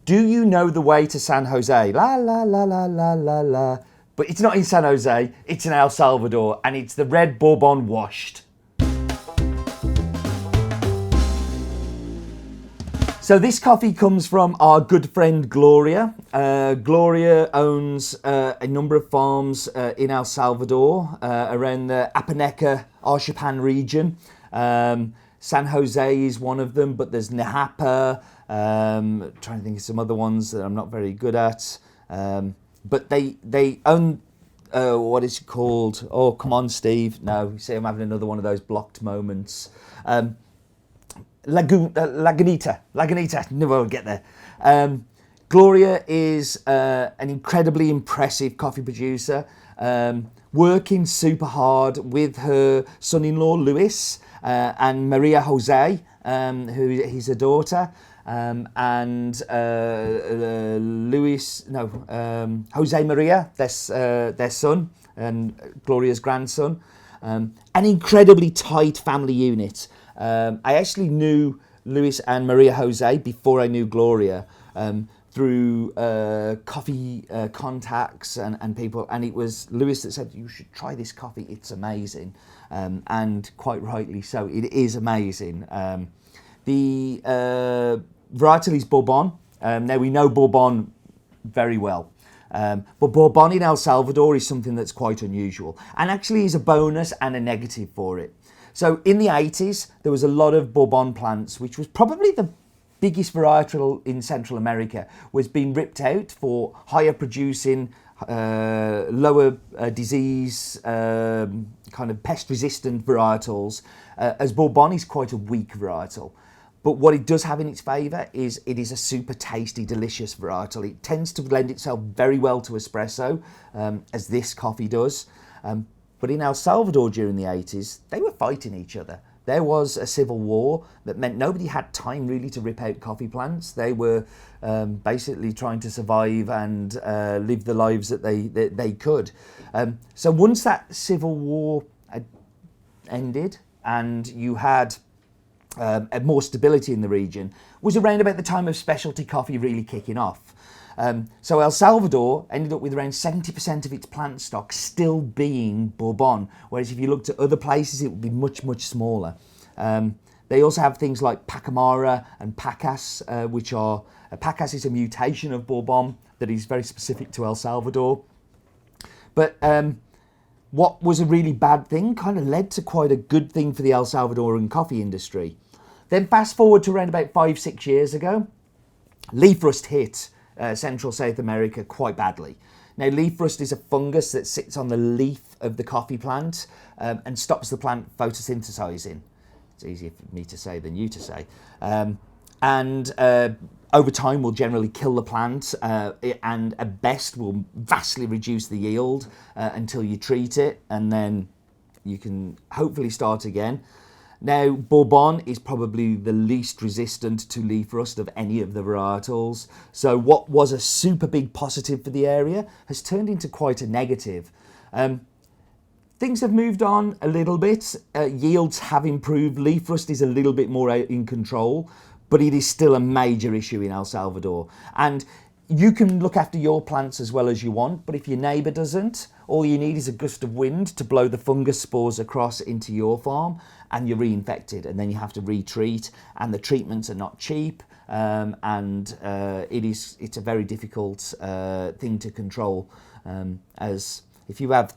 Do you know the way to San Jose? La la la la la la la. But it's not in San Jose, it's in El Salvador, and it's the red Bourbon washed. So this coffee comes from our good friend Gloria. Gloria owns a number of farms in El Salvador, around the Apaneca, Archipan region. San Jose is one of them, but there's Nahapa, trying to think of some other ones that I'm not very good at. But they own, what is it called? Oh, come on, Steve. No, you see I'm having another one of those blocked moments. Lagunita, never will get there. Gloria is an incredibly impressive coffee producer, working super hard with her son-in-law, Luis, and Maria Jose, who is her daughter, Jose Maria, their son, and Gloria's grandson. An incredibly tight family unit. I actually knew Luis and Maria Jose before I knew Gloria, through coffee contacts and people, and it was Luis that said, you should try this coffee, it's amazing, and quite rightly so, it is amazing. The varietal is Bourbon. Now we know Bourbon very well. But Bourbon in El Salvador is something that's quite unusual, and actually is a bonus and a negative for it. So in the 80s, there was a lot of Bourbon plants, which was probably the biggest varietal in Central America, was being ripped out for higher producing, lower disease, kind of pest-resistant varietals, as Bourbon is quite a weak varietal. But what it does have in its favour is it is a super tasty, delicious varietal. It tends to lend itself very well to espresso, as this coffee does. But in El Salvador during the 80s, they were fighting each other. There was a civil war that meant nobody had time really to rip out coffee plants. They were basically trying to survive and live the lives that they could. So once that civil war had ended and you had more stability in the region, was around about the time of specialty coffee really kicking off. So El Salvador ended up with around 70% of its plant stock still being Bourbon, whereas if you looked at other places, it would be much, much smaller. They also have things like Pacamara and Pacas, which are, Pacas is a mutation of Bourbon that is very specific to El Salvador. But what was a really bad thing kind of led to quite a good thing for the El Salvadoran coffee industry. Then fast forward to around about 5-6 years ago, leaf rust hit Central South America quite badly. Now, leaf rust is a fungus that sits on the leaf of the coffee plant and stops the plant photosynthesizing. It's easier for me to say than you to say. And over time will generally kill the plant and at best will vastly reduce the yield until you treat it, and then you can hopefully start again. Now, Bourbon is probably the least resistant to leaf rust of any of the varietals. So what was a super big positive for the area has turned into quite a negative. Things have moved on a little bit. Yields have improved. Leaf rust is a little bit more out in control, but it is still a major issue in El Salvador. And you can look after your plants as well as you want, but if your neighbour doesn't, all you need is a gust of wind to blow the fungus spores across into your farm and you're reinfected, and then you have to retreat, and the treatments are not cheap, and it's a very difficult thing to control, as if you have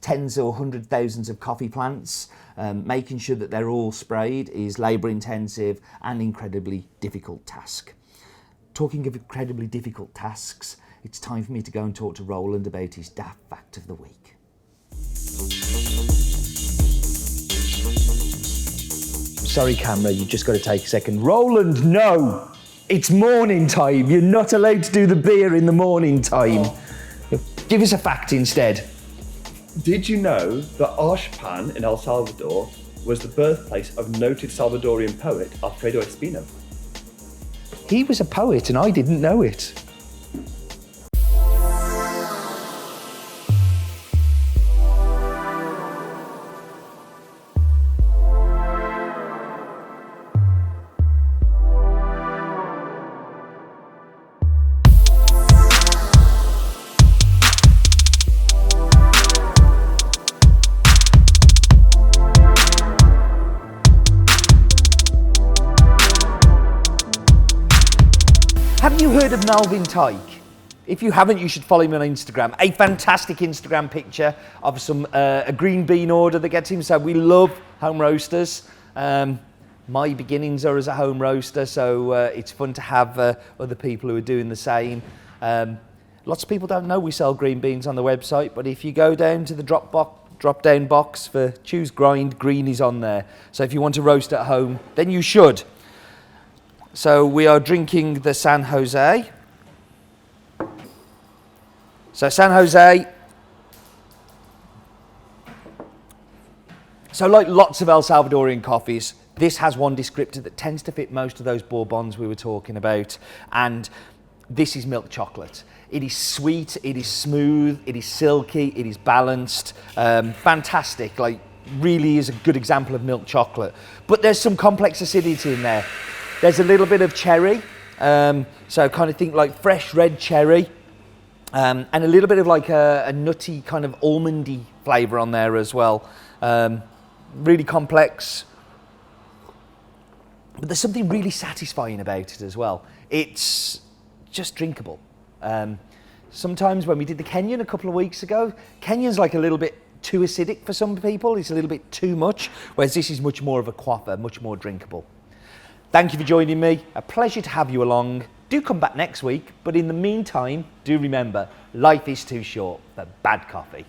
tens or hundred thousands of coffee plants, making sure that they're all sprayed is labour intensive and incredibly difficult task. Talking of incredibly difficult tasks, it's time for me to go and talk to Roland about his daft fact of the week. Sorry, camera, you just got to take a second. Roland, no! It's morning time. You're not allowed to do the beer in the morning time. Oh. Give us a fact instead. Did you know that Archipan in El Salvador was the birthplace of noted Salvadorian poet Alfredo Espino? He was a poet and I didn't know it. Have you heard of Melvin Tyke? If you haven't, you should follow him on Instagram. A fantastic Instagram picture of a green bean order that gets him. So we love home roasters. My beginnings are as a home roaster, so it's fun to have other people who are doing the same. Lots of people don't know we sell green beans on the website, but if you go down to the drop-down box for choose grind, green is on there. So if you want to roast at home, then you should. So we are drinking the San Jose. So San Jose. So like lots of El Salvadorian coffees, this has one descriptor that tends to fit most of those Bourbons we were talking about, and this is milk chocolate. It is sweet, it is smooth, it is silky, it is balanced, fantastic, like really is a good example of milk chocolate. But there's some complex acidity in there. There's a little bit of cherry, so kind of think like fresh red cherry, and a little bit of like a nutty kind of almondy flavour on there as well. Really complex, but there's something really satisfying about it as well. It's just drinkable. Sometimes when we did the Kenyan a couple of weeks ago, Kenyan's like a little bit too acidic for some people. It's a little bit too much, whereas this is much more of a quaffer, much more drinkable. Thank you for joining me. A pleasure to have you along. Do come back next week, but in the meantime, do remember, life is too short for bad coffee.